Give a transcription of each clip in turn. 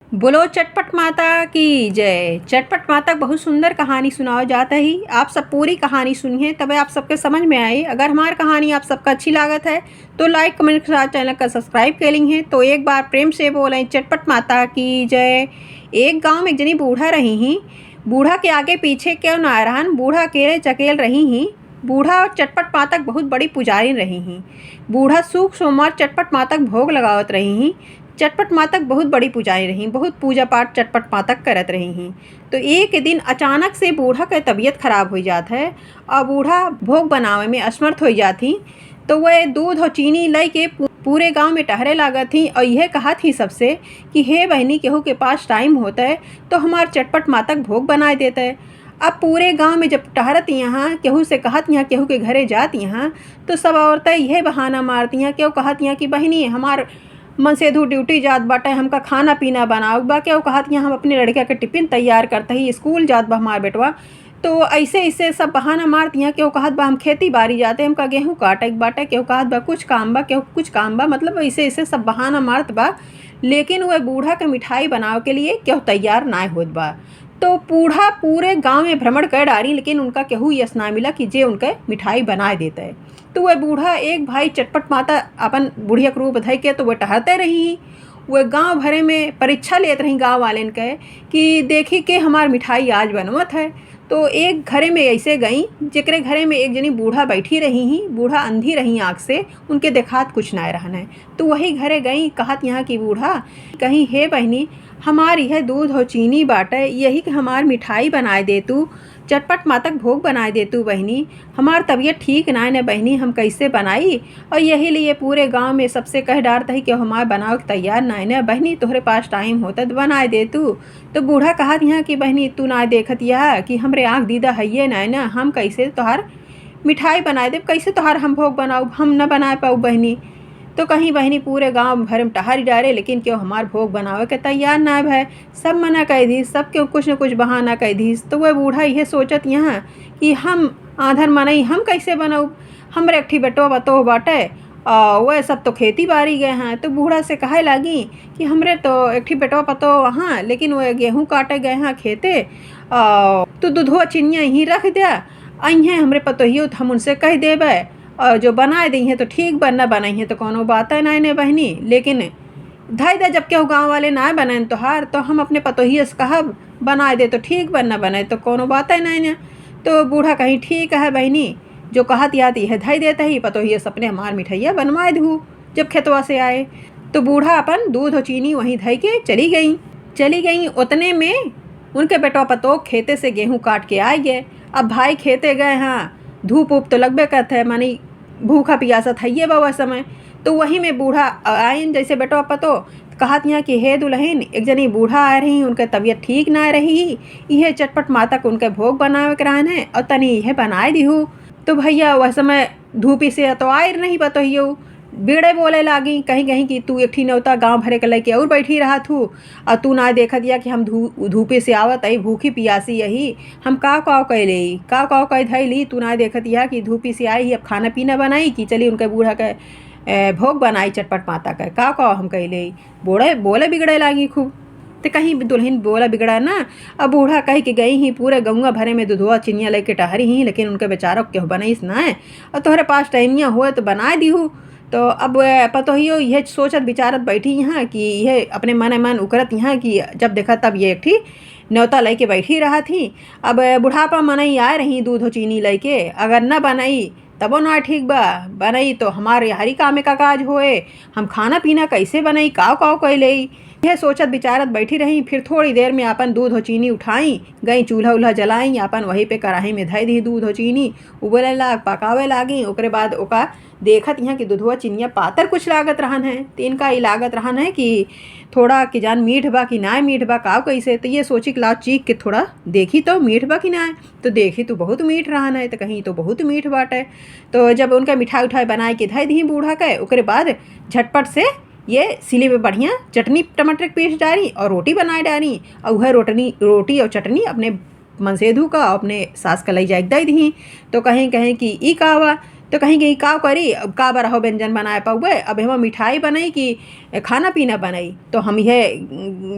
बोलो चटपट माता की जय। चटपट माता बहुत सुंदर कहानी सुनाओ जाता ही। आप सब पूरी कहानी सुनिए तब आप सबके समझ में आए। अगर हमारी कहानी आप सबका अच्छी लागत है तो लाइक कमेंट के साथ चैनल का सब्सक्राइब कर ली हैं। तो एक बार प्रेम से बोलें चटपट माता की जय। एक गांव में एक जनी बूढ़ा रही ही। बूढ़ा के आगे पीछे क्यों ना रहन, बूढ़ा अकेले चकेल रही ही। बूढ़ा और चटपट माता बहुत बड़ी पुजारी रही ही। बूढ़ा सूख सोमवार चटपट माता भोग लगावत रही ही। चटपट मातक बहुत बड़ी पुजारी रहीं, बहुत पूजा पाठ चटपट मातक करत रही हैं। तो एक दिन अचानक से बूढ़ा के तबीयत खराब हो जात है और बूढ़ा भोग बनावे में असमर्थ हो जाती। तो वह दूध और चीनी लई के पूरे गांव में टहरे लागत थी और यह कहा थी सबसे कि हे बहनी, केहू के पास टाइम होता है तो हमार चटपट मातक भोग बना देता है। अब पूरे गांव में जब टहरत यहाँ केहू से कहत यहाँ केहू के घरे जात यहाँ तो सब औरतें यह बहाना मारती हैं। केहू कहत यहाँ कि बहनी हमार मन से धू ड्यूटी जात बाटे, हमका खाना पीना बनाओ बा। केहू कहत यहाँ हम अपने लड़का के टिफिन तैयार करते ही स्कूल जात बा हमार बेटवा। तो ऐसे ऐसे सब बहाना मारती हैं। केहू कहत बा हम खेती बाड़ी जाते, हमका गेहूँ काटे बाटे। केहू कहत बा कुछ काम बा, केहू कुछ काम बा। मतलब ऐसे ऐसे सब बहाना मारत बा। लेकिन वह बूढ़ा के मिठाई बनावे के लिए केहू तैयार ना होत बा। तो बूढ़ा पूरे गांव में भ्रमण कर डारी लेकिन उनका केहू यश ना मिला कि जे उनके मिठाई बना देता है। तो वह बूढ़ा एक भाई चटपट माता अपन बुढ़िया के रूप धइ के तो वह टहरते रही। वह गांव भरे में परीक्षा लेत रही गांव वालेन के कि देखी के हमार मिठाई आज बनवत है। तो एक घरे में ऐसे गई जेकरे घरे में एक जनी बूढ़ा बैठी रही ही। बूढ़ा अंधी रही आँख से, उनके देखात कुछ ना रहन है। तो वही घरे गई, कहत यहाँ की बूढ़ा कहीं हे बहनी हमार यह दूध और चीनी बाटे, यही कि हमार मिठाई बनाए दे तू, चटपट मातक भोग बनाए दे तू बहनी। हमार तबीयत ठीक ना है न बहनी, हम कैसे बनाई। और यही लिए पूरे गांव में सबसे कह डारता ही कि हमार बनाओ तैयार ना है न बहनी, तोहरे पास टाइम होता तो बनाए दे तू। तो बूढ़ा कहत यहाँ कि बहनी तू ना देखत यह कि हमरे आँख दीदा है ना न, हम कैसे तोहार मिठाई बनाए दे, कैसे तोहार हम भोग बनाऊ, हम न बनाए पाऊ बहनी। तो कहीं बहनी पूरे गांव भर में टहर डारे लेकिन क्यों हमार भोग बनावे के तैयार ना भय। सब मना कह दी, सब क्यों कुछ न कुछ बहाना कह दी। तो वह बूढ़ा यह सोचत यहाँ कि हम आधर मनई हम कैसे बनाऊ, हमरे एक बेटो बतो बाटे वह सब तो खेती बाड़ी गए हैं। तो बूढ़ा से कहे लगी कि हमरे तो एक बेटवा पतो वहाँ, लेकिन वह गेहूँ काटे गए हैं खेते। तो दूधवा चिनिया यहीं रख दिया, आई हैं हमरे पतोहियो तो हम उनसे कह देवे और जो बनाए दी हैं तो ठीक बन, न बनाई हैं तो कोनो बात है ना बहनी। लेकिन धाई दे जब केहू गाँव वाले ना बनाए तोहार तो हम अपने पतोहिए से कहब बनाए दे तो ठीक बन, न बनाए तो कोनो बात है ना। तो बूढ़ा कहीं ठीक है बहनी, जो कहत याद यह धाई देता ही पतोहिए से अपने हमार मिठाइया बनवाए दू जब खेतवा से आए। तो बूढ़ा अपन दूध और चीनी वहीं धई के चली गई। उतने में उनके बेटवा पतो खेते से गेहूँ काट के आए गए। अब भाई खेते गए हाँ, धूप ऊप तो लगबे करते है, मानी भूखा पियासा थइए बा वह समय। तो वहीं में बूढ़ा आइन जैसे बेटवा पतो कहत यहाँ कि हे दुल्हन एक जनी बूढ़ा आ रही, उनके तबीयत ठीक ना रही, यह चटपट माता को उनके भोग बनावे के रहन है और तनी यह बनाए दीहू। तो भैया वह समय धूपी से तो आए नहीं बतोहियो, बिगड़े बोले लागी कहीं कहीं कि तू एक नौता गांव भरे के लेके और बैठी रहा थू और तू ना देखा दिया कि हम धूपे से आवत आई भूखी पियासी यही हम काव काव कह धैली। तू ना देखा दिया कि धूपी से आई अब खाना पीना बनाई कि चली उनके बूढ़ा के भोग बनाई चटपट माता का काव हम कहले। बोले बिगड़े लागी खूब। तो कहीं दुल्हन बोला बिगड़ा ना। अब बूढ़ा कह के गई ही पूरे गंगा भरे में दूधवा चिनिया लेके टहरी ही, लेकिन उनके बेचारों क्यों बनाईस ना है और तोहरे पास टाइमिया हुए तो बना दीहू। तो अब पतोहियो यह सोचत विचारत बैठी यहाँ कि यह अपने मन उकरत यहाँ कि जब देखा तब ये एक ठी न्योता लई के बैठी रहा थी। अब बुढ़ापा मनई आए रही दूध और चीनी लई के, अगर न बनाई तबो ना ठीक बा, बनाई तो हमारे हरी कामे का काज होए, हम खाना पीना कैसे बनाई काव कह लई। यह सोचत विचारत बैठी रही। फिर थोड़ी देर में अपन दूध और चीनी उठाई, गई चूल्हा उल्हा जलाई, अपन वहीं पे कढ़ाई में धई दी दूध और चीनी, उबले लाग पकावे लागी। ओकरे बाद ओका देखत यहाँ कि दूधवा चिनिया पातर कुछ लागत रहन है। तो इनका ही लागत रहन है कि थोड़ा कि जान मीठ बा कि ना मीठ बा काव कैसे। तो ये सोची कि लाओ चीख के थोड़ा देखी तो मीठ बा कि ना। तो देखी तो बहुत मीठ रहन है, तो कहीं तो बहुत मीठ बाटे। तो जब उनका मिठाई उठाई बनाए के धई दी बूढ़ा के, ओकरे बाद झटपट से ये सिले में बढ़िया चटनी टमाटर पीस डाली और रोटी बनाए डाली और वह रोटी और चटनी अपने मनसेधु का अपने सास का लई जाए दई दी। तो कहें कि ई कावा। तो कहीं कहीं का करी अब का बरहो व्यंजन बनाए पाऊे अब हम मिठाई बनाई कि खाना पीना बनाई। तो हम यह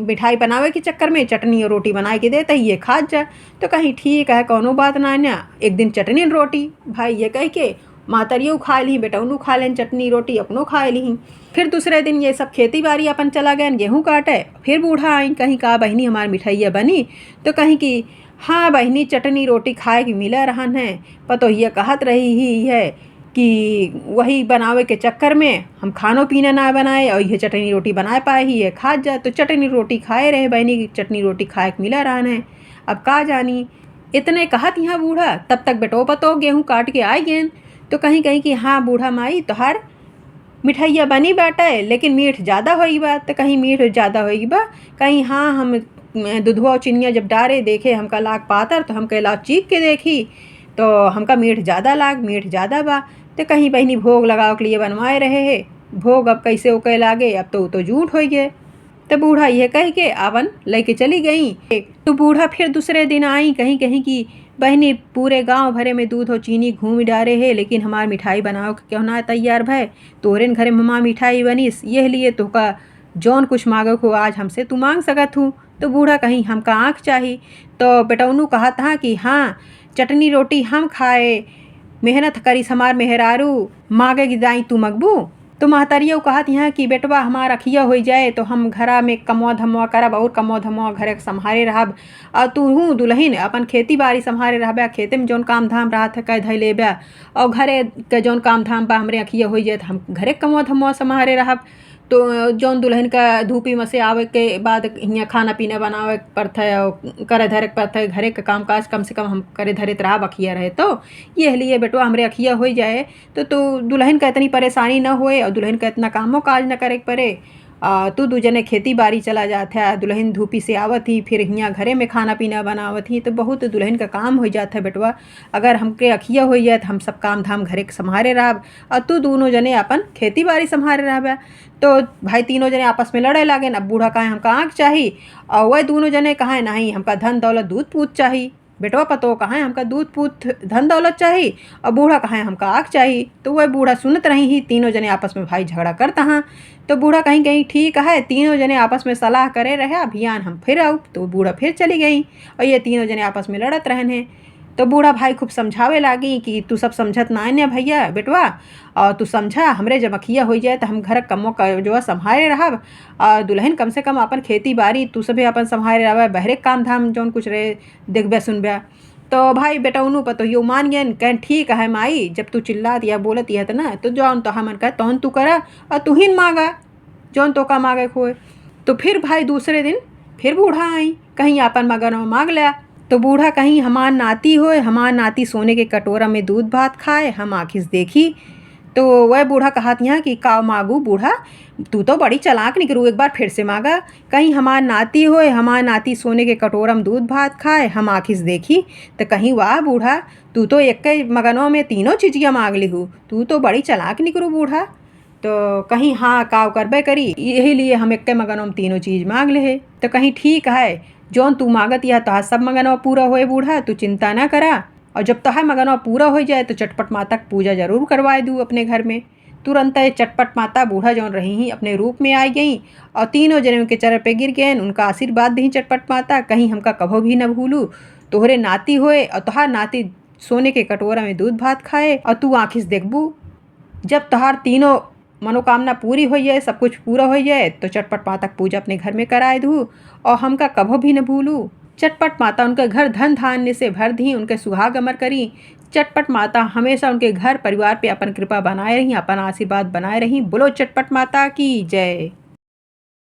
मिठाई बनावे के चक्कर में चटनी और रोटी बनाए के देते ये खा जा। तो कहीं ठीक है कोनो बात ना एक दिन चटनी रोटी भाई ये कह के मातरियों खा ली बेटौनू खा लें चटनी रोटी अपनों खा ली। फिर दूसरे दिन ये सब खेती बाड़ी अपन चला गए गेहूँ काटे। फिर बूढ़ा आई कहीं का बहनी हमारी मिठाइयाँ बनी तो कहीं की हाँ बहनी चटनी रोटी खाए की मिला रहन है पतो ये कहत रही ही है कि वही बनावे के चक्कर में हम खानो पीना ना बनाए और यह चटनी रोटी बनाए पाए ही है खा जा। तो चटनी रोटी खाए रहे बहनी की चटनी रोटी खाए के मिला रहन है। अब का जानी इतने कहत यहाँ बूढ़ा तब तक बेटो पतो गेहूँ काट के आए गेन। तो कहीं कहीं कि हाँ बूढ़ा माई तोहार मिठाइयाँ बनी बाटे लेकिन मीठ ज़्यादा होई बा। तो कहीं मीठ ज़्यादा होई बा कहीं हाँ हम दूधवा चिनिया जब डारे देखे हमका लाग पातर तो हम कहला चीख के देखी तो हमका मीठ ज़्यादा बा। तो कहीं बहनी भोग लगाओ के लिए बनवाए रहे है भोग अब कैसे ओके लागे अब तो झूठ हो गए। तो बूढ़ा ये कह के आवन लेके चली गई। तो बूढ़ा फिर दूसरे दिन आई कहीं कहीं की बहनी पूरे गांव भरे में दूध और चीनी घूम डारे है लेकिन हमार मिठाई बनाओ क्यों ना तैयार भय तोरेन घरे में हमार मिठाई बनीस यह लिए तो का जौन कुछ मांगो को आज हमसे तू मांग सकत हूँ। तो बूढ़ा कहीं हमका आँख चाही। तो बेटौनू कहा था कि हाँ चटनी रोटी हम खाए मेहनत करी हमार मेहरारू मांगे की दाई तू मगबू। तो महतरियों कहत यहाँ कि बेटवा हमार अखिया हो जाए तो हम घरा में कमवा धमवा करब और कमवा धमवा घरे संभारे रहब और तू हूँ दुल्हन अपन खेती बाड़ी संभारे रहबा खेते में जौन काम धाम रहा था कह धै लेबा और घरे के जौन काम धाम बा हमरे अखिया हो जाए तो हम घरे कमवा धमवा संभारे रहब। तो जौन दुल्हन का धूपी में से आवे के बाद यहाँ खाना पीना बनावे पड़ता है और करे धरे पड़ता है घरे का काम काज कम से कम हम करे धरे रहा अखिया रहे। तो ये लिए बेटो हमरे अखिया हो जाए तो दुल्हन का इतनी परेशानी ना होए और दुल्हन का इतना कामों काज न करे पड़े। तू दू जने खेती बाड़ी चला जाता है दुल्हन धूपी से आवत ही फिर यहाँ घरे में खाना पीना बनावत ही तो बहुत दुल्हन का काम हो जाता है बेटवा। अगर हमके अखिया हो जाए तो हम सब काम धाम घरे के संभारे रहब और तू दोनों जने अपन खेती बाड़ी संभारे रहब। तो भाई तीनों जने आपस में लड़े लागे अब बूढ़ा कहे हमका आँख चाहिए और वह दोनों जने कहे नहीं हमका धन दौलत दूध पूत चाहिए। बेटवा पतो कहाँ हमका दूध पूत धन दौलत चाहिए और बूढ़ा कहाँ हमका आँख चाहिए। तो वह बूढ़ा सुनत रही ही तीनों जने आपस में भाई झगड़ा करता हाँ। तो बूढ़ा कहीं कहीं ठीक है तीनों जने आपस में सलाह करे रहे अभियान हम फिर आऊ। तो बूढ़ा फिर चली गई और ये तीनों जने आपस में लड़त रहन है। तो बूढ़ा भाई खूब समझावे लागी कि तू सब समझत ना है भैया बेटवा और तू समझा हमरे जब अखिया हो जाए तो हम घर कमो जो संभाले रहब और दुल्हन कम से कम अपन खेती बाड़ी तू सभी अपन संभाले रहब बहरे काम धाम जौन कुछ रहे देखबे सुनबे। तो भाई बेटौनू पतो यो मान गए कह ठीक है माई जब तू चिल्लात या बोलत यह ना तो जौन तो हमन कह तौन तू करा और तू ही मांगा जौन तो का मांगे खोए। तो फिर भाई दूसरे दिन फिर बूढ़ा आई कहीं अपन मगन मांग लिया। तो बूढ़ा कहीं हमार नाती होए हमार नाती सोने के कटोरा में दूध भात खाए हम आखिस देखी। तो वह बूढ़ा कहत यहाँ कि काव मांगू बूढ़ा तू तो बड़ी चालाक निकरू एक बार फिर से मांगा कहीं हमार नाती होए हमार नाती सोने के कटोरा में दूध भात खाए हम आखिस देखी। तो कहीं वाह बूढ़ा तू तो एक मगनों में तीनों चीज़ियाँ मांग ली हूँ तू तो बड़ी चालाक निकरू बूढ़ा। तो कहीं हाँ काव करबे करी यही लिए हम एक मगनों में तीनों चीज़ मांग ले। तो कहीं ठीक है जौन तू मांगत या तोहार सब मगनवा पूरा होए बूढ़ा तू चिंता ना करा और जब तोहार मगनवा पूरा हो जाए तो चटपट माता की पूजा जरूर करवाए दूँ अपने घर में। तुरंत चटपट माता बूढ़ा जौन रही ही अपने रूप में आई गई और तीनों जने उनके चरण पे गिर गए उनका आशीर्वाद दी चटपट माता कहीं हमका कभो भी न भूलू तोहरे नाती होए और तोहार नाती सोने के कटोरा में दूध भात खाए और तू आँखिस देखबू जब तोहार तीनों मनोकामना पूरी हो जाए सब कुछ पूरा हो जाए तो चटपट माता की पूजा अपने घर में कराए दूँ और हमका कभो भी न भूलू। चटपट माता उनके घर धन धान्य से भर दी उनके सुहाग अमर करी। चटपट माता हमेशा उनके घर परिवार पे अपन कृपा बनाए रही अपन आशीर्वाद बनाए रही। बोलो चटपट माता की जय।